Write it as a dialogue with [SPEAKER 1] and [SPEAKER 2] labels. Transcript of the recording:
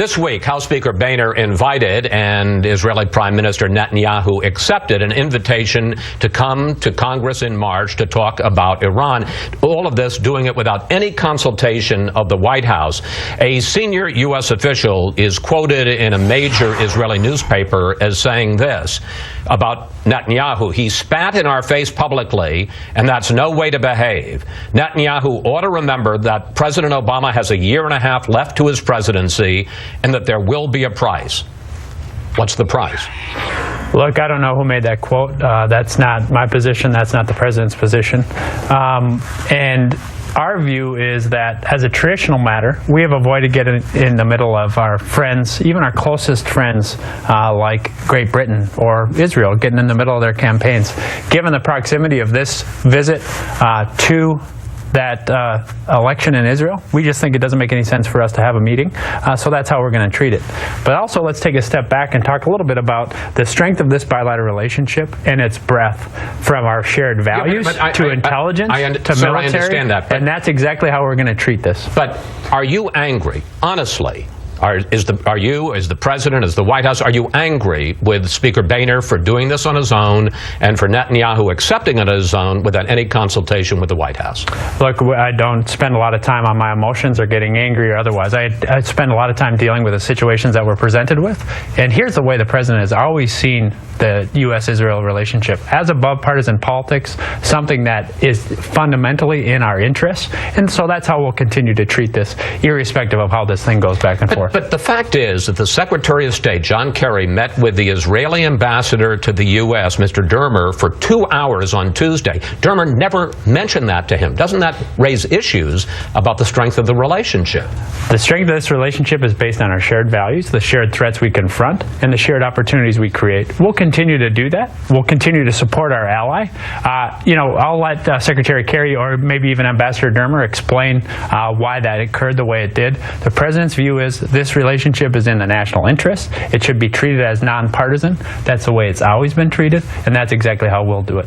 [SPEAKER 1] This week, House Speaker Boehner invited and Israeli Prime Minister Netanyahu accepted an invitation to come to Congress in March to talk about Iran. All of this doing it without any consultation of the White House. A senior U.S. official is quoted in a major Israeli newspaper as saying this about Netanyahu: he spat in our face publicly, and that's no way to behave. Netanyahu ought to remember that President Obama has a year and a half left to his presidency, and that there will be a price. What's the price?
[SPEAKER 2] Look, I don't know who made that quote. That's not my position. That's not the president's position. And our view is that, as a traditional matter, we have avoided getting in the middle of our friends, even our closest friends, like Great Britain or Israel, getting in the middle of their campaigns. Given the proximity of this visit to that election in Israel, we just think it doesn't make any sense for us to have a meeting, so that's how we're going to treat it. But also, let's take a step back and talk a little bit about the strength of this bilateral relationship and its breadth, from our shared values to intelligence to military,
[SPEAKER 1] I understand that,
[SPEAKER 2] and that's exactly how we're going to treat this.
[SPEAKER 1] But are you angry, honestly? Is the President, is the White House, are you angry with Speaker Boehner for doing this on his own and for Netanyahu accepting it on his own without any consultation with the White House?
[SPEAKER 2] Look, I don't spend a lot of time on my emotions or getting angry or otherwise. I spend a lot of time dealing with the situations that we're presented with. And here's the way the President has always seen the U.S.-Israel relationship: as above partisan politics, something that is fundamentally in our interests. And so that's how we'll continue to treat this, irrespective of how this thing goes back and forth.
[SPEAKER 1] But the fact is that the Secretary of State, John Kerry, met with the Israeli ambassador to the U.S., Mr. Dermer, for 2 hours on Tuesday. Dermer never mentioned that to him. Doesn't that raise issues about the strength of the relationship?
[SPEAKER 2] The strength of this relationship is based on our shared values, the shared threats we confront, and the shared opportunities we create. We'll continue to do that. We'll continue to support our ally. I'll let Secretary Kerry or maybe even Ambassador Dermer explain why that occurred the way it did. The President's view is this relationship is in the national interest. It should be treated as nonpartisan. That's the way it's always been treated, and that's exactly how we'll do it.